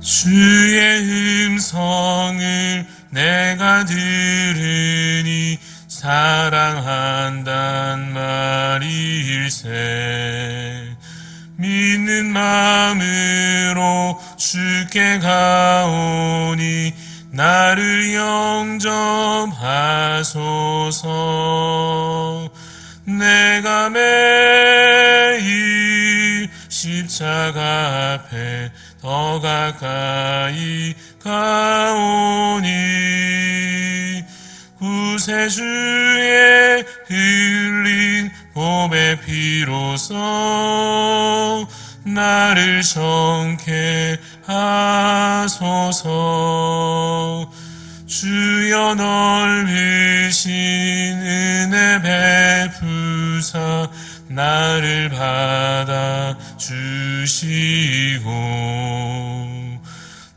주의 음성을 내가 들으니 사랑한단 말일세. 믿는 마음으로 주께 가오니 나를 영접하소서. 내가 매일 십자가 앞에 더 가까이 가오니 구세주의 흘린 봄의 피로써 나를 정케 하소서. 주여 넓으신 은혜 베푸사 나를 받아 주시고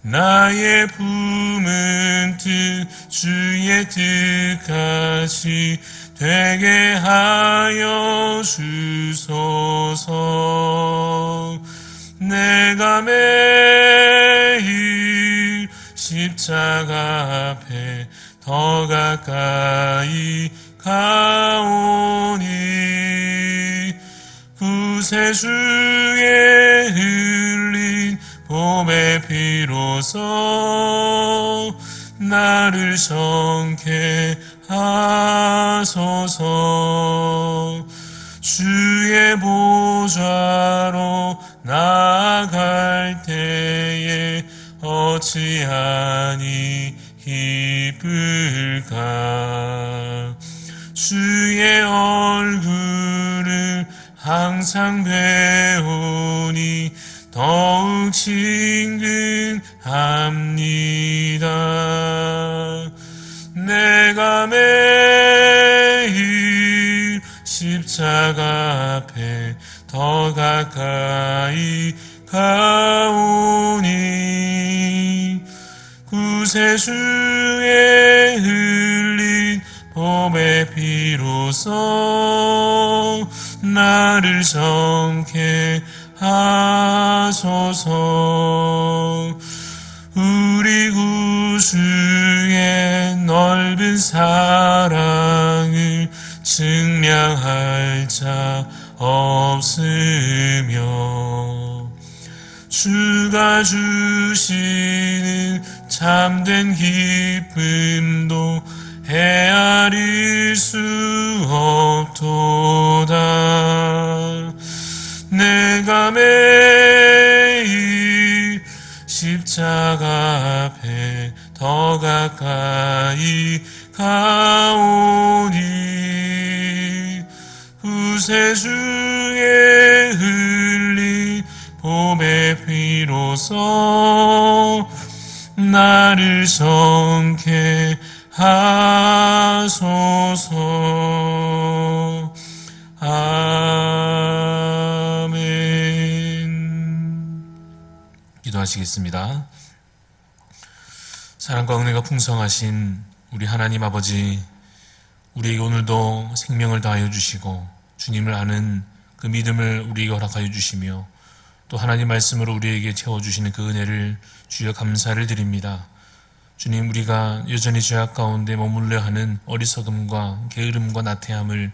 나의 품은 뜻 주의 뜻같이 되게 하여 주소서. 내가 매일 십자가 앞에 더 가까이 가오니 구세주의 흘린 봄의 피로써 나를 정케 하소서. 주의 보좌로 나아갈 때에 어찌하니 기쁠까. 주의 얼굴을 항상 배우니 더욱 친근합니다. 내가 매일 십자가 앞에 더 가까이 가오니 구세주의 흘린 봄의 피로써 나를 정케 하소서. 우리 구주의 넓은 사랑을 증명할 자 없으며 주가 주시는 참된 기쁨도 헤아릴 수 없도다. 내가 매일 십자가 앞에 더 가까이 가오니 구세주의 흘린 봄의 피로써 나를 정케 하소서. 아멘. 기도하시겠습니다. 사랑과 은혜가 풍성하신 우리 하나님 아버지, 우리에게 오늘도 생명을 다하여 주시고 주님을 아는 그 믿음을 우리에게 허락하여 주시며 또 하나님 말씀으로 우리에게 채워주시는 그 은혜를 주여 감사를 드립니다. 주님, 우리가 여전히 죄악 가운데 머물러 하는 어리석음과 게으름과 나태함을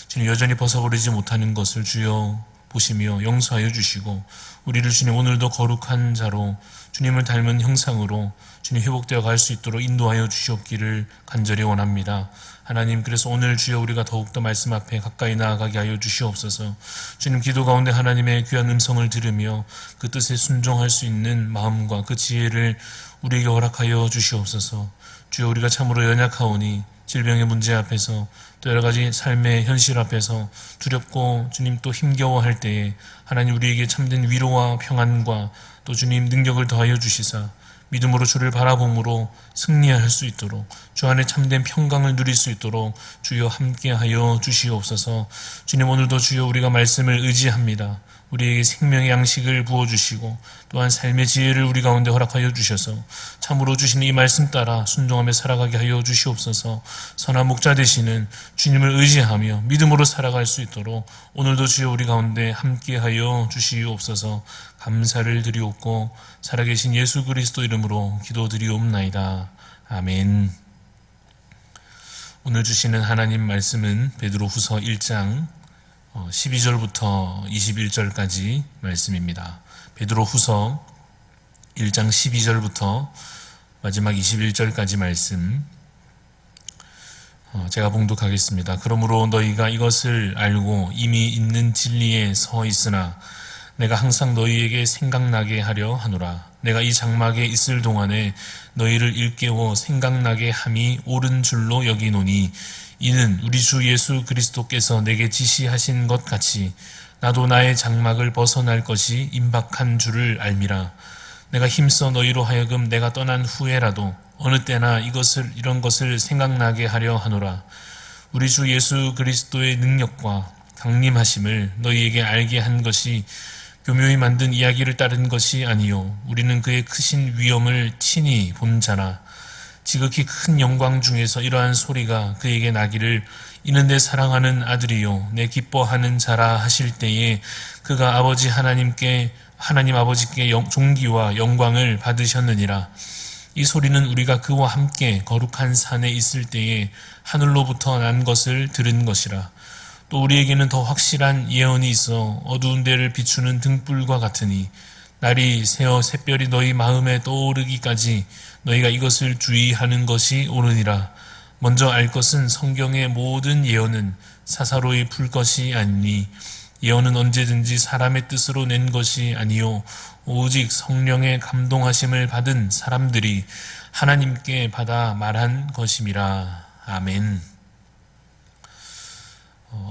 주님 여전히 벗어버리지 못하는 것을 주여 보시며 용서하여 주시고 우리를 주님 오늘도 거룩한 자로 주님을 닮은 형상으로 주님 회복되어 갈 수 있도록 인도하여 주시옵기를 간절히 원합니다. 하나님, 그래서 오늘 주여 우리가 더욱더 말씀 앞에 가까이 나아가게 하여 주시옵소서. 주님, 기도 가운데 하나님의 귀한 음성을 들으며 그 뜻에 순종할 수 있는 마음과 그 지혜를 우리에게 허락하여 주시옵소서. 주여, 우리가 참으로 연약하오니 질병의 문제 앞에서 또 여러 가지 삶의 현실 앞에서 두렵고 주님 또 힘겨워할 때에 하나님 우리에게 참된 위로와 평안과 또 주님 능력을 더하여 주시사 믿음으로 주를 바라봄으로 승리할 수 있도록 주 안에 참된 평강을 누릴 수 있도록 주여 함께하여 주시옵소서. 주님, 오늘도 주여 우리가 말씀을 의지합니다. 우리에게 생명의 양식을 부어주시고 또한 삶의 지혜를 우리 가운데 허락하여 주셔서 참으로 주시는 이 말씀 따라 순종하며 살아가게 하여 주시옵소서. 선한 목자 되시는 주님을 의지하며 믿음으로 살아갈 수 있도록 오늘도 주여 우리 가운데 함께하여 주시옵소서. 감사를 드리옵고 살아계신 예수 그리스도 이름으로 기도드리옵나이다. 아멘. 오늘 주시는 하나님 말씀은 베드로후서 1장 12절부터 21절까지 말씀입니다. 베드로후서 1장 12절부터 마지막 21절까지 말씀 제가 봉독하겠습니다. 그러므로 너희가 이것을 알고 이미 있는 진리에 서 있으나 내가 항상 너희에게 생각나게 하려 하노라. 내가 이 장막에 있을 동안에 너희를 일깨워 생각나게 함이 옳은 줄로 여기노니 이는 우리 주 예수 그리스도께서 내게 지시하신 것 같이 나도 나의 장막을 벗어날 것이 임박한 줄을 알미라. 내가 힘써 너희로 하여금 내가 떠난 후에라도 어느 때나 이런 것을 생각나게 하려 하노라. 우리 주 예수 그리스도의 능력과 강림하심을 너희에게 알게 한 것이 교묘히 만든 이야기를 따른 것이 아니요 우리는 그의 크신 위엄을 친히 본 자라. 지극히 큰 영광 중에서 이러한 소리가 그에게 나기를 이는 내 사랑하는 아들이요 내 기뻐하는 자라 하실 때에 그가 하나님 아버지께 존귀와 영광을 받으셨느니라. 이 소리는 우리가 그와 함께 거룩한 산에 있을 때에 하늘로부터 난 것을 들은 것이라. 또 우리에게는 더 확실한 예언이 있어 어두운 데를 비추는 등불과 같으니 날이 새어 샛별이 너희 마음에 떠오르기까지 너희가 이것을 주의하는 것이 옳으니라. 먼저 알 것은 성경의 모든 예언은 사사로이 풀 것이 아니니 예언은 언제든지 사람의 뜻으로 낸 것이 아니요 오직 성령의 감동하심을 받은 사람들이 하나님께 받아 말한 것임이라. 아멘.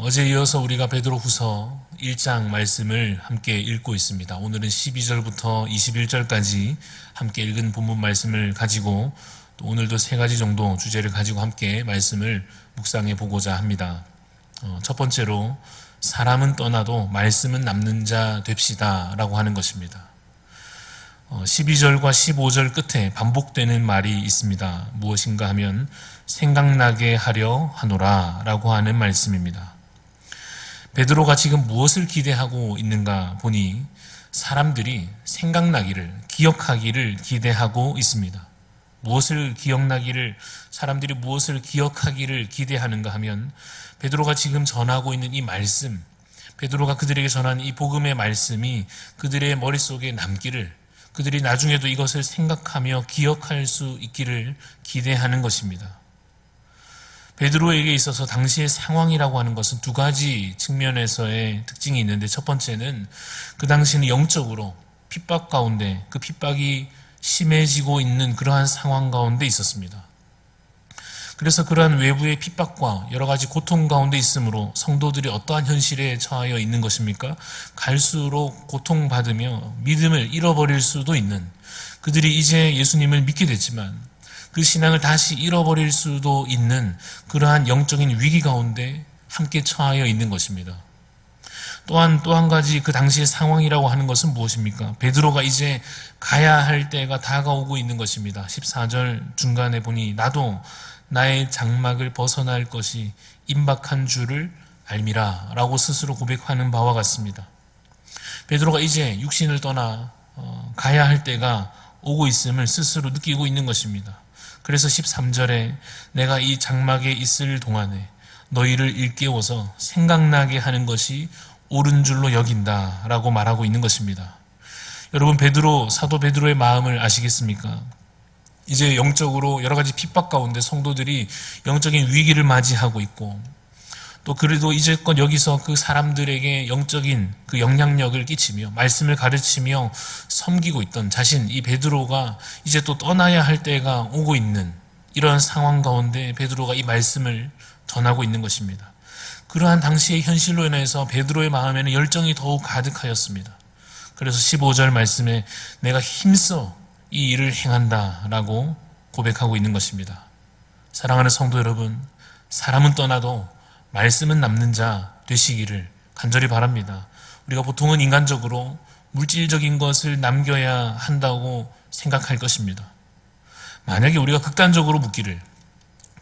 어제 이어서 우리가 베드로후서 1장 말씀을 함께 읽고 있습니다. 오늘은 12절부터 21절까지 함께 읽은 본문 말씀을 가지고 또 오늘도 세 가지 정도 주제를 가지고 함께 말씀을 묵상해 보고자 합니다. 첫 번째로 사람은 떠나도 말씀은 남는 자 됩시다 라고 하는 것입니다. 12절과 15절 끝에 반복되는 말이 있습니다. 무엇인가 하면 생각나게 하려 하노라 라고 하는 말씀입니다. 베드로가 지금 무엇을 기대하고 있는가 보니 사람들이 생각나기를, 기억하기를 기대하고 있습니다. 사람들이 무엇을 기억하기를 기대하는가 하면 베드로가 지금 전하고 있는 이 말씀, 베드로가 그들에게 전하는 이 복음의 말씀이 그들의 머릿속에 남기를, 그들이 나중에도 이것을 생각하며 기억할 수 있기를 기대하는 것입니다. 베드로에게 있어서 당시의 상황이라고 하는 것은 두 가지 측면에서의 특징이 있는데, 첫 번째는 그 당시는 영적으로 핍박 가운데, 그 핍박이 심해지고 있는 그러한 상황 가운데 있었습니다. 그래서 그러한 외부의 핍박과 여러 가지 고통 가운데 있으므로 성도들이 어떠한 현실에 처하여 있는 것입니까? 갈수록 고통받으며 믿음을 잃어버릴 수도 있는, 그들이 이제 예수님을 믿게 됐지만 그 신앙을 다시 잃어버릴 수도 있는 그러한 영적인 위기 가운데 함께 처하여 있는 것입니다. 또한 또 한 가지 그 당시의 상황이라고 하는 것은 무엇입니까? 베드로가 이제 가야 할 때가 다가오고 있는 것입니다. 14절 중간에 보니 나도 나의 장막을 벗어날 것이 임박한 줄을 알미라 라고 스스로 고백하는 바와 같습니다. 베드로가 이제 육신을 떠나 가야 할 때가 오고 있음을 스스로 느끼고 있는 것입니다. 그래서 13절에 내가 이 장막에 있을 동안에 너희를 일깨워서 생각나게 하는 것이 옳은 줄로 여긴다 라고 말하고 있는 것입니다. 여러분, 사도 베드로의 마음을 아시겠습니까? 이제 영적으로 여러 가지 핍박 가운데 성도들이 영적인 위기를 맞이하고 있고, 또 그래도 이제껏 여기서 그 사람들에게 영적인 그 영향력을 끼치며 말씀을 가르치며 섬기고 있던 이 베드로가 이제 또 떠나야 할 때가 오고 있는 이러한 상황 가운데 베드로가 이 말씀을 전하고 있는 것입니다. 그러한 당시의 현실로 인해서 베드로의 마음에는 열정이 더욱 가득하였습니다. 그래서 15절 말씀에 내가 힘써 이 일을 행한다라고 고백하고 있는 것입니다. 사랑하는 성도 여러분, 사람은 떠나도 말씀은 남는 자 되시기를 간절히 바랍니다. 우리가 보통은 인간적으로 물질적인 것을 남겨야 한다고 생각할 것입니다. 만약에 우리가 극단적으로 묻기를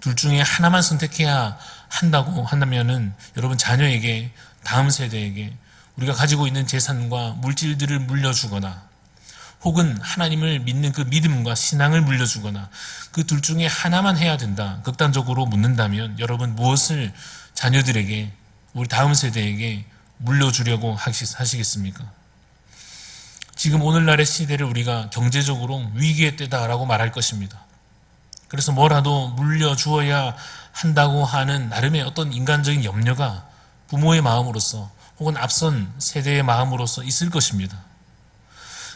둘 중에 하나만 선택해야 한다고 한다면은 여러분 자녀에게, 다음 세대에게 우리가 가지고 있는 재산과 물질들을 물려주거나 혹은 하나님을 믿는 그 믿음과 신앙을 물려주거나 그 둘 중에 하나만 해야 된다, 극단적으로 묻는다면 여러분 무엇을 자녀들에게, 우리 다음 세대에게 물려주려고 하시겠습니까? 지금 오늘날의 시대를 우리가 경제적으로 위기의 때다라고 말할 것입니다. 그래서 뭐라도 물려주어야 한다고 하는 나름의 어떤 인간적인 염려가 부모의 마음으로서 혹은 앞선 세대의 마음으로서 있을 것입니다.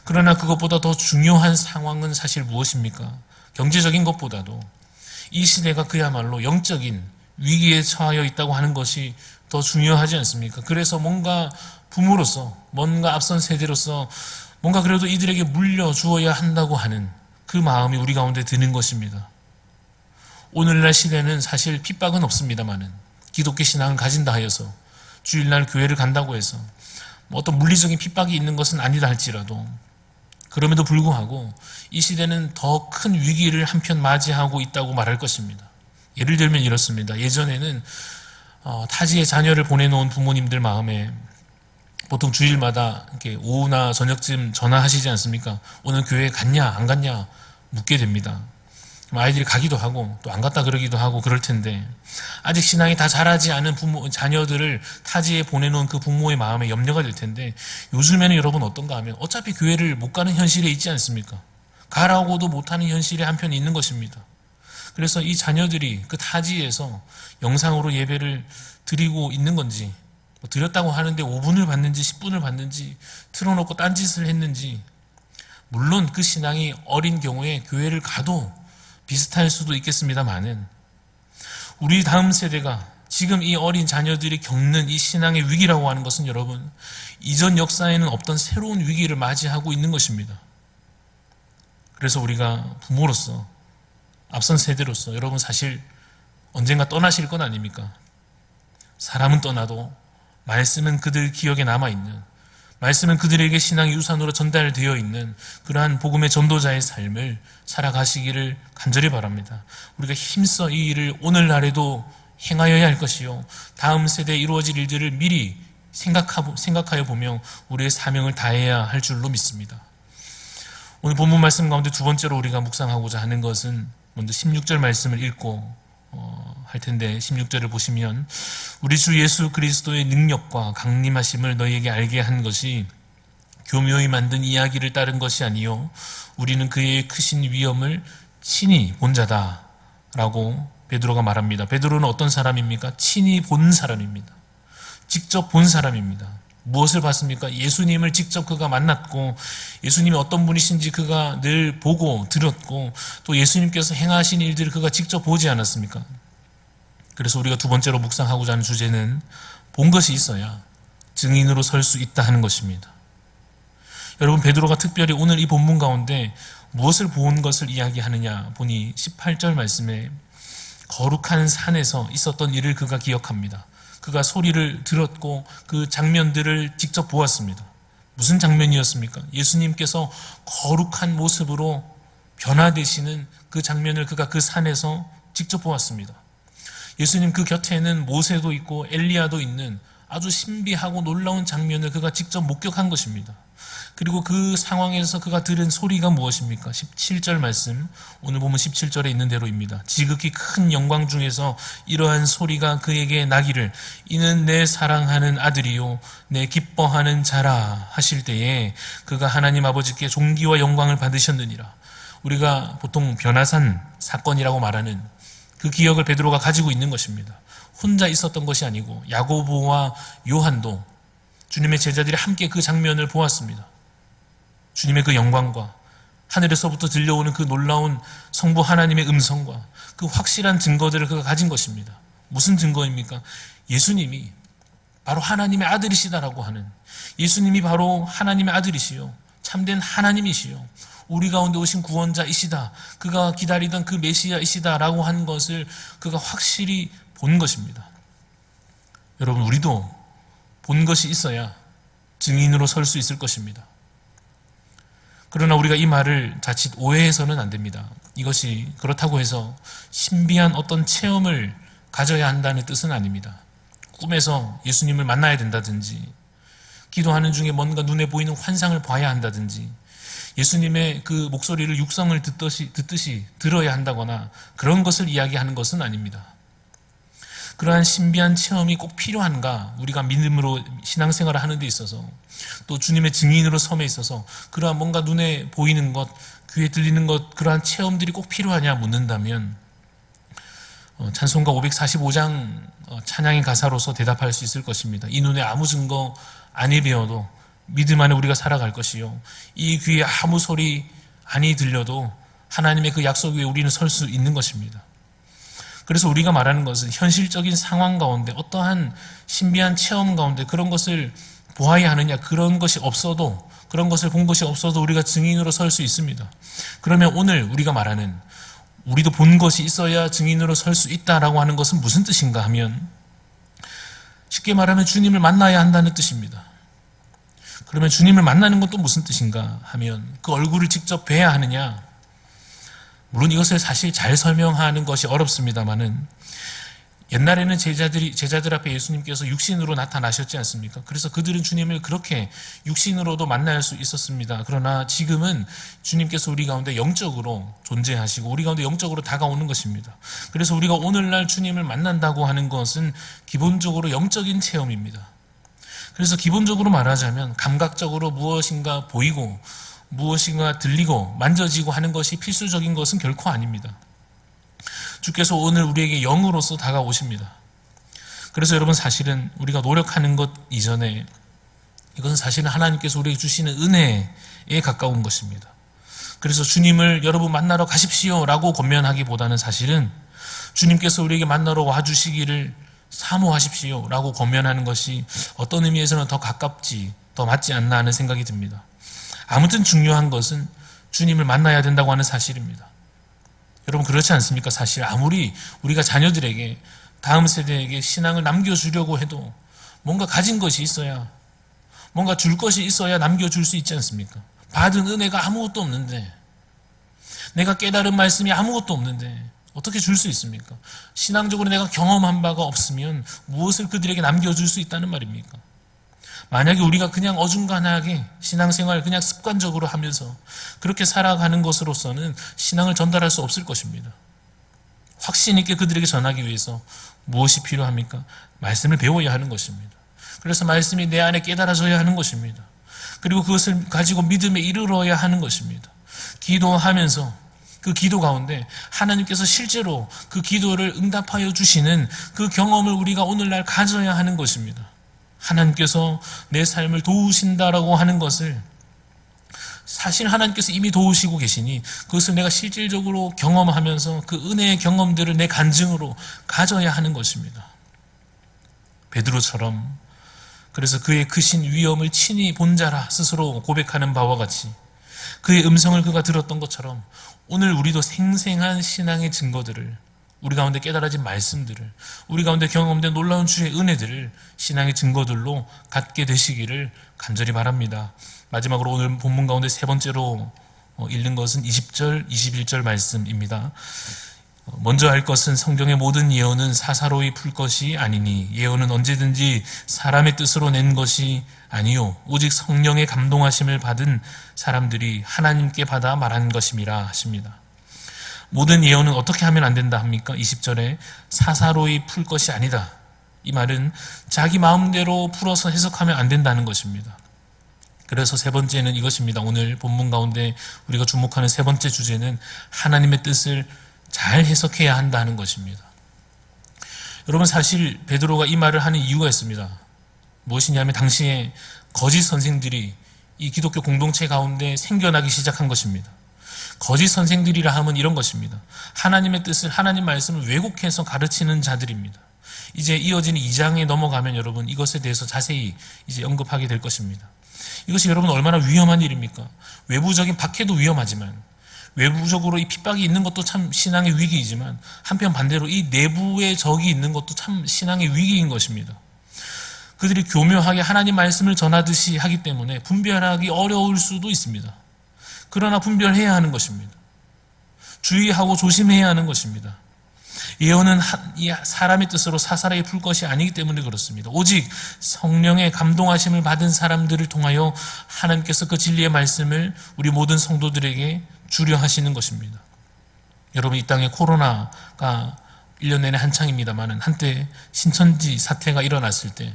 그러나 그것보다 더 중요한 상황은 사실 무엇입니까? 경제적인 것보다도 이 시대가 그야말로 영적인 위기에 처하여 있다고 하는 것이 더 중요하지 않습니까? 그래서 뭔가 부모로서, 뭔가 앞선 세대로서 뭔가 그래도 이들에게 물려주어야 한다고 하는 그 마음이 우리 가운데 드는 것입니다. 오늘날 시대는 사실 핍박은 없습니다만은 기독교 신앙을 가진다 하여서 주일날 교회를 간다고 해서 어떤 물리적인 핍박이 있는 것은 아니다 할지라도 그럼에도 불구하고 이 시대는 더 큰 위기를 한편 맞이하고 있다고 말할 것입니다. 예를 들면 이렇습니다. 예전에는 타지에 자녀를 보내놓은 부모님들 마음에 보통 주일마다 이렇게 오후나 저녁쯤 전화하시지 않습니까? 오늘 교회 갔냐 안 갔냐 묻게 됩니다. 아이들이 가기도 하고 또 안 갔다 그러기도 하고 그럴 텐데 아직 신앙이 다 자라지 않은 자녀들을 타지에 보내놓은 그 부모의 마음에 염려가 될 텐데 요즘에는 여러분 어떤가 하면 어차피 교회를 못 가는 현실에 있지 않습니까? 가라고도 못하는 현실에 한편 있는 것입니다. 그래서 이 자녀들이 그 타지에서 영상으로 예배를 드리고 있는 건지 드렸다고 하는데 5분을 받는지 10분을 받는지 틀어놓고 딴짓을 했는지 물론 그 신앙이 어린 경우에 교회를 가도 비슷할 수도 있겠습니다만은 우리 다음 세대가 지금 이 어린 자녀들이 겪는 이 신앙의 위기라고 하는 것은 여러분 이전 역사에는 없던 새로운 위기를 맞이하고 있는 것입니다. 그래서 우리가 부모로서 앞선 세대로서 여러분 사실 언젠가 떠나실 건 아닙니까? 사람은 떠나도 말씀은 그들 기억에 남아있는, 말씀은 그들에게 신앙의 유산으로 전달되어 있는 그러한 복음의 전도자의 삶을 살아가시기를 간절히 바랍니다. 우리가 힘써 이 일을 오늘날에도 행하여야 할 것이요 다음 세대에 이루어질 일들을 미리 생각하여 보며 우리의 사명을 다해야 할 줄로 믿습니다. 오늘 본문 말씀 가운데 두 번째로 우리가 묵상하고자 하는 것은 먼저 16절 말씀을 읽고 할 텐데 16절을 보시면 우리 주 예수 그리스도의 능력과 강림하심을 너희에게 알게 한 것이 교묘히 만든 이야기를 따른 것이 아니요 우리는 그의 크신 위엄을 친히 본 자다 라고 베드로가 말합니다. 베드로는 어떤 사람입니까? 친히 본 사람입니다. 직접 본 사람입니다. 무엇을 봤습니까? 예수님을 직접 그가 만났고 예수님이 어떤 분이신지 그가 늘 보고 들었고 또 예수님께서 행하신 일들을 그가 직접 보지 않았습니까? 그래서 우리가 두 번째로 묵상하고자 하는 주제는 본 것이 있어야 증인으로 설 수 있다 하는 것입니다. 여러분 베드로가 특별히 오늘 이 본문 가운데 무엇을 본 것을 이야기하느냐 보니 18절 말씀에 거룩한 산에서 있었던 일을 그가 기억합니다. 그가 소리를 들었고 그 장면들을 직접 보았습니다. 무슨 장면이었습니까? 예수님께서 거룩한 모습으로 변화되시는 그 장면을 그가 그 산에서 직접 보았습니다. 예수님 그 곁에는 모세도 있고 엘리야도 있는 아주 신비하고 놀라운 장면을 그가 직접 목격한 것입니다. 그리고 그 상황에서 그가 들은 소리가 무엇입니까? 17절 말씀, 오늘 보면 17절에 있는 대로입니다. 지극히 큰 영광 중에서 이러한 소리가 그에게 나기를 이는 내 사랑하는 아들이요 내 기뻐하는 자라 하실 때에 그가 하나님 아버지께 존귀와 영광을 받으셨느니라. 우리가 보통 변화산 사건이라고 말하는 그 기억을 베드로가 가지고 있는 것입니다. 혼자 있었던 것이 아니고 야고보와 요한도 주님의 제자들이 함께 그 장면을 보았습니다. 주님의 그 영광과 하늘에서부터 들려오는 그 놀라운 성부 하나님의 음성과 그 확실한 증거들을 그가 가진 것입니다. 무슨 증거입니까? 예수님이 바로 하나님의 아들이시다라고 하는, 예수님이 바로 하나님의 아들이시요 참된 하나님이시요 우리 가운데 오신 구원자이시다. 그가 기다리던 그 메시아이시다 라고 한 것을 그가 확실히 본 것입니다. 여러분, 우리도 본 것이 있어야 증인으로 설 수 있을 것입니다. 그러나 우리가 이 말을 자칫 오해해서는 안 됩니다. 이것이 그렇다고 해서 신비한 어떤 체험을 가져야 한다는 뜻은 아닙니다. 꿈에서 예수님을 만나야 된다든지, 기도하는 중에 뭔가 눈에 보이는 환상을 봐야 한다든지, 예수님의 그 목소리를 육성을 듣듯이 들어야 한다거나 그런 것을 이야기하는 것은 아닙니다. 그러한 신비한 체험이 꼭 필요한가? 우리가 믿음으로 신앙생활을 하는 데 있어서, 또 주님의 증인으로 섬에 있어서 그러한 뭔가 눈에 보이는 것, 귀에 들리는 것, 그러한 체험들이 꼭 필요하냐 묻는다면 찬송가 545장 찬양의 가사로서 대답할 수 있을 것입니다. 이 눈에 아무 증거 아니 배워도 믿음 안에 우리가 살아갈 것이요, 이 귀에 아무 소리 아니 들려도 하나님의 그 약속 위에 우리는 설 수 있는 것입니다. 그래서 우리가 말하는 것은 현실적인 상황 가운데, 어떠한 신비한 체험 가운데 그런 것을 보아야 하느냐, 그런 것이 없어도, 그런 것을 본 것이 없어도 우리가 증인으로 설 수 있습니다. 그러면 오늘 우리가 말하는 우리도 본 것이 있어야 증인으로 설 수 있다라고 하는 것은 무슨 뜻인가 하면, 쉽게 말하면 주님을 만나야 한다는 뜻입니다. 그러면 주님을 만나는 건 또 무슨 뜻인가 하면, 그 얼굴을 직접 뵈야 하느냐? 물론 이것을 사실 잘 설명하는 것이 어렵습니다만은, 옛날에는 제자들 앞에 예수님께서 육신으로 나타나셨지 않습니까? 그래서 그들은 주님을 그렇게 육신으로도 만날 수 있었습니다. 그러나 지금은 주님께서 우리 가운데 영적으로 존재하시고 우리 가운데 영적으로 다가오는 것입니다. 그래서 우리가 오늘날 주님을 만난다고 하는 것은 기본적으로 영적인 체험입니다. 그래서 기본적으로 말하자면 감각적으로 무엇인가 보이고 무엇인가 들리고 만져지고 하는 것이 필수적인 것은 결코 아닙니다. 주께서 오늘 우리에게 영으로서 다가오십니다. 그래서 여러분, 사실은 우리가 노력하는 것 이전에 이것은 사실은 하나님께서 우리에게 주시는 은혜에 가까운 것입니다. 그래서 주님을 여러분 만나러 가십시오 라고 권면하기보다는 사실은 주님께서 우리에게 만나러 와주시기를 사모하십시오 라고 권면하는 것이 어떤 의미에서는 더 가깝지, 더 맞지 않나 하는 생각이 듭니다. 아무튼 중요한 것은 주님을 만나야 된다고 하는 사실입니다. 여러분, 그렇지 않습니까? 사실 아무리 우리가 자녀들에게, 다음 세대에게 신앙을 남겨주려고 해도 뭔가 가진 것이 있어야, 뭔가 줄 것이 있어야 남겨줄 수 있지 않습니까? 받은 은혜가 아무것도 없는데, 내가 깨달은 말씀이 아무것도 없는데 어떻게 줄 수 있습니까? 신앙적으로 내가 경험한 바가 없으면 무엇을 그들에게 남겨줄 수 있다는 말입니까? 만약에 우리가 그냥 어중간하게 신앙생활 그냥 습관적으로 하면서 그렇게 살아가는 것으로서는 신앙을 전달할 수 없을 것입니다. 확신 있게 그들에게 전하기 위해서 무엇이 필요합니까? 말씀을 배워야 하는 것입니다. 그래서 말씀이 내 안에 깨달아져야 하는 것입니다. 그리고 그것을 가지고 믿음에 이르러야 하는 것입니다. 기도하면서 그 기도 가운데 하나님께서 실제로 그 기도를 응답하여 주시는 그 경험을 우리가 오늘날 가져야 하는 것입니다. 하나님께서 내 삶을 도우신다라고 하는 것을, 사실 하나님께서 이미 도우시고 계시니 그것을 내가 실질적으로 경험하면서 그 은혜의 경험들을 내 간증으로 가져야 하는 것입니다. 베드로처럼, 그래서 그의 크신 위엄을 친히 본 자라 스스로 고백하는 바와 같이 그의 음성을 그가 들었던 것처럼 오늘 우리도 생생한 신앙의 증거들을, 우리 가운데 깨달아진 말씀들을, 우리 가운데 경험된 놀라운 주의 은혜들을 신앙의 증거들로 갖게 되시기를 간절히 바랍니다. 마지막으로 오늘 본문 가운데 세 번째로 읽는 것은 20절, 21절 말씀입니다. 먼저 알 것은 성경의 모든 예언은 사사로이 풀 것이 아니니 예언은 언제든지 사람의 뜻으로 낸 것이 아니요 오직 성령의 감동하심을 받은 사람들이 하나님께 받아 말한 것임이라 하십니다. 모든 예언은 어떻게 하면 안 된다 합니까? 20절에 사사로이 풀 것이 아니다. 이 말은 자기 마음대로 풀어서 해석하면 안 된다는 것입니다. 그래서 세 번째는 이것입니다. 오늘 본문 가운데 우리가 주목하는 세 번째 주제는 하나님의 뜻을 잘 해석해야 한다는 것입니다. 여러분, 사실 베드로가 이 말을 하는 이유가 있습니다. 무엇이냐면 당시에 거짓 선생들이 이 기독교 공동체 가운데 생겨나기 시작한 것입니다. 거짓 선생들이라 하면 이런 것입니다. 하나님의 뜻을, 하나님 말씀을 왜곡해서 가르치는 자들입니다. 이제 이어지는 2장에 넘어가면 여러분 이것에 대해서 자세히 이제 언급하게 될 것입니다. 이것이 여러분 얼마나 위험한 일입니까? 외부적인 박해도 위험하지만, 외부적으로 이 핍박이 있는 것도 참 신앙의 위기이지만, 한편 반대로 이 내부의 적이 있는 것도 참 신앙의 위기인 것입니다. 그들이 교묘하게 하나님 말씀을 전하듯이 하기 때문에 분별하기 어려울 수도 있습니다. 그러나 분별해야 하는 것입니다. 주의하고 조심해야 하는 것입니다. 예언은 이 사람의 뜻으로 사사라이 풀 것이 아니기 때문에 그렇습니다. 오직 성령의 감동하심을 받은 사람들을 통하여 하나님께서 그 진리의 말씀을 우리 모든 성도들에게 주려 하시는 것입니다. 여러분, 이 땅에 코로나가 1년 내내 한창입니다만 한때 신천지 사태가 일어났을 때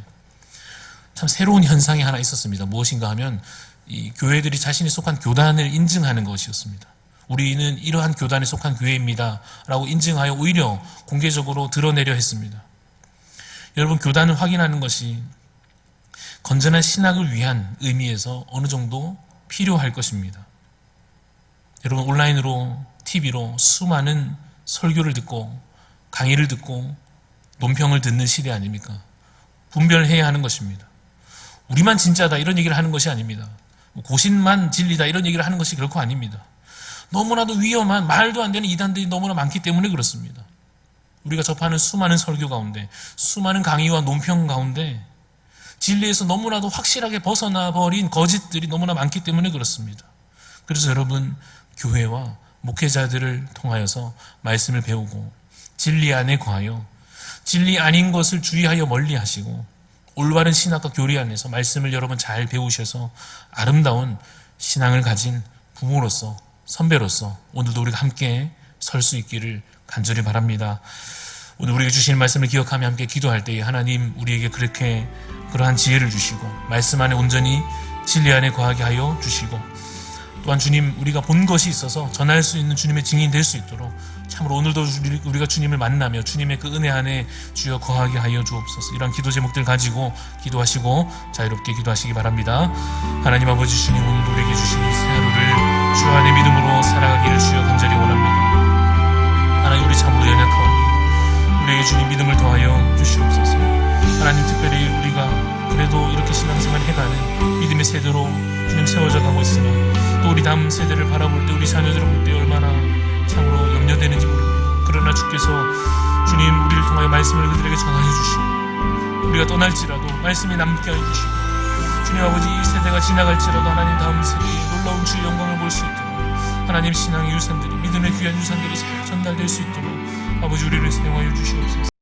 참 새로운 현상이 하나 있었습니다. 무엇인가 하면 이 교회들이 자신이 속한 교단을 인증하는 것이었습니다. 우리는 이러한 교단에 속한 교회입니다 라고 인증하여 오히려 공개적으로 드러내려 했습니다. 여러분, 교단을 확인하는 것이 건전한 신학을 위한 의미에서 어느 정도 필요할 것입니다. 여러분, 온라인으로 TV로 수많은 설교를 듣고 강의를 듣고 논평을 듣는 시대 아닙니까? 분별해야 하는 것입니다. 우리만 진짜다 이런 얘기를 하는 것이 아닙니다. 고신만 진리다 이런 얘기를 하는 것이 결코 아닙니다. 너무나도 위험한 말도 안 되는 이단들이 너무나 많기 때문에 그렇습니다. 우리가 접하는 수많은 설교 가운데, 수많은 강의와 논평 가운데 진리에서 너무나도 확실하게 벗어나 버린 거짓들이 너무나 많기 때문에 그렇습니다. 그래서 여러분, 교회와 목회자들을 통하여서 말씀을 배우고 진리 안에 거하여 진리 아닌 것을 주의하여 멀리하시고 올바른 신학과 교리 안에서 말씀을 여러분 잘 배우셔서 아름다운 신앙을 가진 부모로서, 선배로서 오늘도 우리가 함께 설 수 있기를 간절히 바랍니다. 오늘 우리에게 주시는 말씀을 기억하며 함께 기도할 때에 하나님 우리에게 그러한 지혜를 주시고 말씀 안에 온전히 진리 안에 거하게 하여 주시고, 또한 주님, 우리가 본 것이 있어서 전할 수 있는 주님의 증인 될 수 있도록 참으로 오늘도 우리가 주님을 만나며 주님의 그 은혜 안에 주여 거하게 하여 주옵소서. 이런 기도 제목들 가지고 기도하시고 자유롭게 기도하시기 바랍니다. 하나님 아버지, 주님 오늘도 우리에게 주신 이 새 하루를 주 안의 믿음으로 살아가기를 주여 간절히 원합니다. 하나님, 우리 참으로 연약하오니 우리에게 주님 믿음을 더하여 주시옵소서. 하나님, 특별히 우리가 그래도 이렇게 신앙생활 해가는 믿음의 세대로 주님 세워져 가고 있으나 또 우리 다음 세대를 바라볼 때, 우리 자녀들을 볼 때 얼마나 참으로 염려되는지 모릅니다. 그러나 주께서 주님 우리를 통하여 말씀을 그들에게 전하여 주시고, 우리가 떠날지라도 말씀이 남게 하여 주시고, 주님 아버지, 이 세대가 지나갈지라도 하나님 다음 세대에 놀라운 주의 영광을 볼 수 있도록 하나님 신앙의 유산들이, 믿음의 귀한 유산들이 잘 전달될 수 있도록 아버지 우리를 사용하여 주시옵소서.